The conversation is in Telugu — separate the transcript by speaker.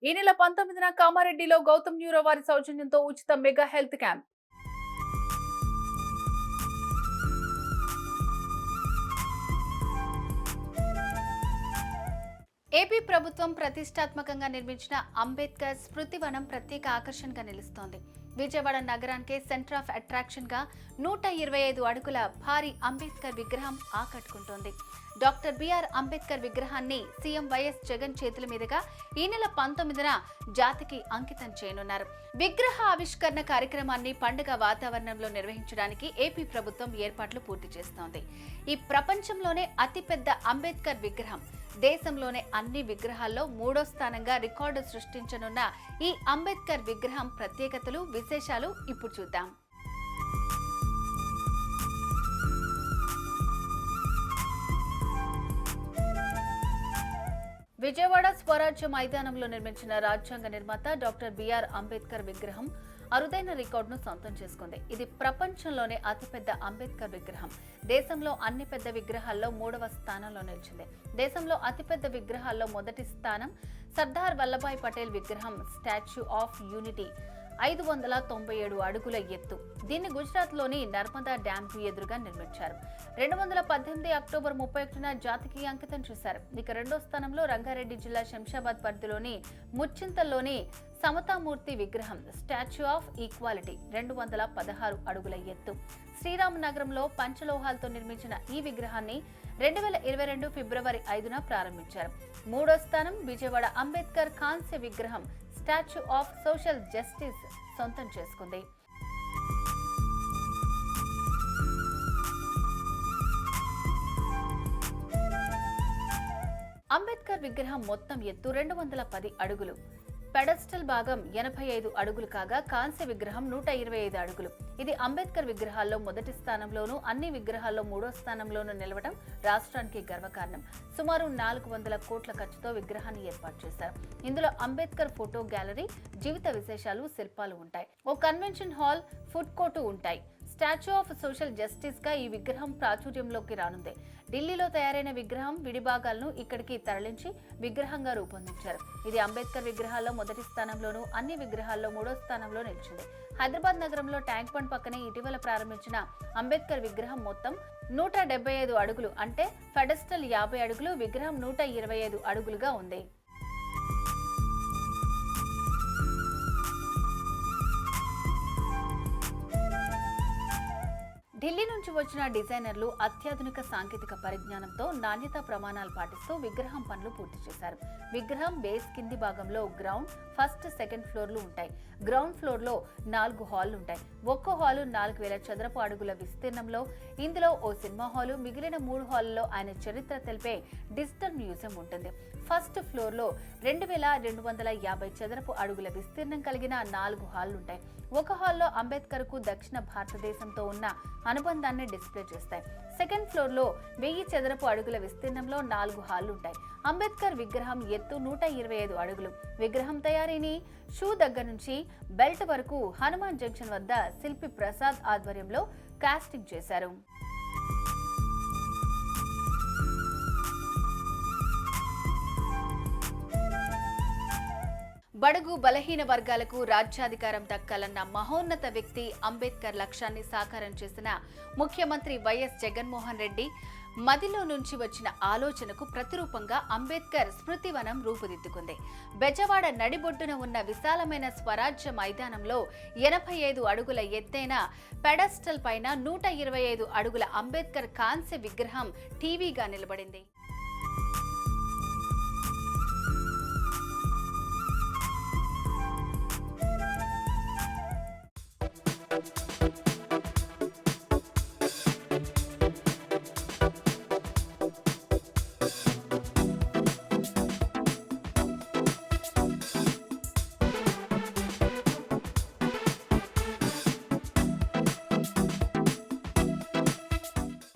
Speaker 1: ఈ నెల 19న కామారెడ్డిలో గౌతమ్ న్యూరో వారి సౌజన్యంతో ఉచిత మెగా హెల్త్ క్యాంప్.
Speaker 2: ఏపీ ప్రభుత్వం ప్రతిష్టాత్మకంగా నిర్మించిన అంబేద్కర్ స్మృతివనం ప్రత్యేక ఆకర్షణగా నిలుస్తోంది. విజయవాడ నగరానికి సెంటర్ ఆఫ్ అట్రాక్షన్ గా 125 అడుగుల భారీ అంబేద్కర్ విగ్రహం ఆకట్టుకుంటోంది. డాక్టర్ బిఆర్ అంబేద్కర్ విగ్రహాన్ని సీఎం వైఎస్ జగన్ చేతుల మీదుగా ఈ నెల 19న జాతికి అంకితం చేయనున్నారు. విగ్రహ ఆవిష్కరణ కార్యక్రమాన్ని పండుగ వాతావరణంలో నిర్వహించడానికి ఏపీ ప్రభుత్వం ఏర్పాట్లు పూర్తి చేస్తోంది. ఈ ప్రపంచంలోనే అతిపెద్ద అంబేద్కర్ విగ్రహం, దేశంలోనే అన్ని విగ్రహాల్లో 3వ స్థానంగా రికార్డు సృష్టించనున్న ఈ అంబేద్కర్ విగ్రహం ప్రత్యేకతలు, విశేషాలు ఇప్పుడు చూద్దాం. విజయవాడ స్వరాజ్య మైదానంలో నిర్మించిన రాజ్యాంగ నిర్మాత డాక్టర్ బిఆర్ అంబేద్కర్ విగ్రహం అరుదైన రికార్డును సొంతం చేసుకుంది. ఇది ప్రపంచంలోనే అతిపెద్ద అంబేద్కర్ విగ్రహం. దేశంలో అన్ని పెద్ద విగ్రహాల్లో 3వ స్థానంలో నిలిచింది. దేశంలో అతిపెద్ద విగ్రహాల్లో మొదటి స్థానం సర్దార్ వల్లభాయ్ పటేల్ విగ్రహం, స్టాచ్యూ ఆఫ్ యూనిటీ, 597 అడుగుల ఎత్తు. దీన్ని గుజరాత్లోని నర్మదా డ్యాంకు ఎదురుగా నిర్మించారు. 2018 అక్టోబర్ 31న జాతికి అంకితం చేశారు. ఇక రెండో స్థానంలో రంగారెడ్డి జిల్లా శంషాబాద్ పరిధిలోని ముచ్చింతల్లోని సమతామూర్తి విగ్రహం, స్టాచ్యూ ఆఫ్ ఈక్వాలిటీ, 216 అడుగుల ఎత్తు. శ్రీరామ్ నగరంలో పంచలోహాలతో నిర్మించిన ఈ విగ్రహాన్ని 2022 ఫిబ్రవరి 5న ప్రారంభించారు. మూడో స్థానం విజయవాడ అంబేద్కర్ కాంస్య విగ్రహం, స్టాచ్యూ ఆఫ్ సోషల్ జస్టిస్ సొంతం చేసుకుంది. అంబేద్కర్ విగ్రహం మొత్తం ఎత్తు 210 అడుగులు. పెడస్టల్ భాగం 85 అడుగులు కాగా కాంస్య విగ్రహం 125 అడుగులు. ఇది అంబేద్కర్ విగ్రహాల్లో మొదటి స్థానంలోనూ, అన్ని విగ్రహాల్లో 3వ స్థానంలోనూ నిలవడం రాష్ట్రానికి గర్వకారణం. సుమారు 400 కోట్ల ఖర్చుతో విగ్రహాన్ని ఏర్పాటు చేశారు. ఇందులో అంబేద్కర్ ఫోటో గ్యాలరీ, జీవిత విశేషాలు, శిల్పాలు ఉంటాయి. ఓ కన్వెన్షన్ హాల్, ఫుడ్ కోర్టు ఉంటాయి. స్టాచ్యూ ఆఫ్ సోషల్ జస్టిస్ గా ఈ విగ్రహం ప్రాచుర్యంలోకి రానుంది. ఢిల్లీలో తయారైన విగ్రహం విడిభాగాలను ఇక్కడికి తరలించి విగ్రహంగా రూపొందించారు. ఇది అంబేద్కర్ విగ్రహాల్లో మొదటి స్థానంలోనూ, అన్ని విగ్రహాల్లో 3వ స్థానంలో నిలిచింది. హైదరాబాద్ నగరంలో ట్యాంక్ బండ్ పక్కనే ఇటీవల ప్రారంభించిన అంబేద్కర్ విగ్రహం మొత్తం 175 అడుగులు, అంటే పెడస్టల్ 50 అడుగులు, విగ్రహం 125 అడుగులుగా ఉంది. ఢిల్లీ నుంచి వచ్చిన డిజైనర్లు అత్యాధునిక సాంకేతిక పరిజ్ఞానంతో నాణ్యతా ప్రమాణాలు పాటిస్తూ విగ్రహం పనులు పూర్తి చేశారు. విగ్రహం బేస్ కింది భాగంలో గ్రౌండ్, ఫస్ట్, సెకండ్ ఫ్లోర్లు ఉంటాయి. గ్రౌండ్ ఫ్లోర్ లో 4 హాళ్లు ఉంటాయి. ఒక్కో హాలు 4000 చదరపు అడుగుల విస్తీర్ణంలో. ఇందులో ఓ సినిమా హాలు, మిగిలిన 3 హాళ్లలో ఆయన చరిత్ర తెలిపే డిజిటల్ మ్యూజియం ఉంటుంది. ఫస్ట్ ఫ్లోర్ లో 2250 చదరపు అడుగుల విస్తీర్ణం కలిగిన 4 హాళ్లుంటాయి. ఒక హాల్లో అంబేద్కర్ కు దక్షిణ భారతదేశంతో ఉన్న అనుబంధాన్ని డిస్ప్లే చేస్తాయి. సెకండ్ ఫ్లోర్ లో 1000 చదరపు అడుగుల విస్తీర్ణంలో 4 హాళ్లుంటాయి. అంబేద్కర్ విగ్రహం ఎత్తు 125 అడుగులు. విగ్రహం తయారీని షూ దగ్గర నుంచి బెల్ట్ వరకు హనుమాన్ జంక్షన్ వద్ద శిల్పి ప్రసాద్ ఆధ్వర్యంలో కాస్టింగ్ చేశారు. బడుగు బలహీన వర్గాలకు రాజ్యాధికారం దక్కాలన్న మహోన్నత వ్యక్తి అంబేద్కర్ లక్ష్యాన్ని సాకారం చేసిన ముఖ్యమంత్రి వైఎస్ జగన్మోహన్ రెడ్డి మదిలో నుంచి వచ్చిన ఆలోచనకు ప్రతిరూపంగా అంబేద్కర్ స్మృతివనం రూపుదిద్దుకుంది. బెజవాడ నడిబొడ్డున ఉన్న విశాలమైన స్వరాజ్య మైదానంలో 85 అడుగుల ఎత్తైన పెడస్టల్ పైన 125 అడుగుల అంబేద్కర్ కాంస్య విగ్రహం టీవీగా నిలబడింది.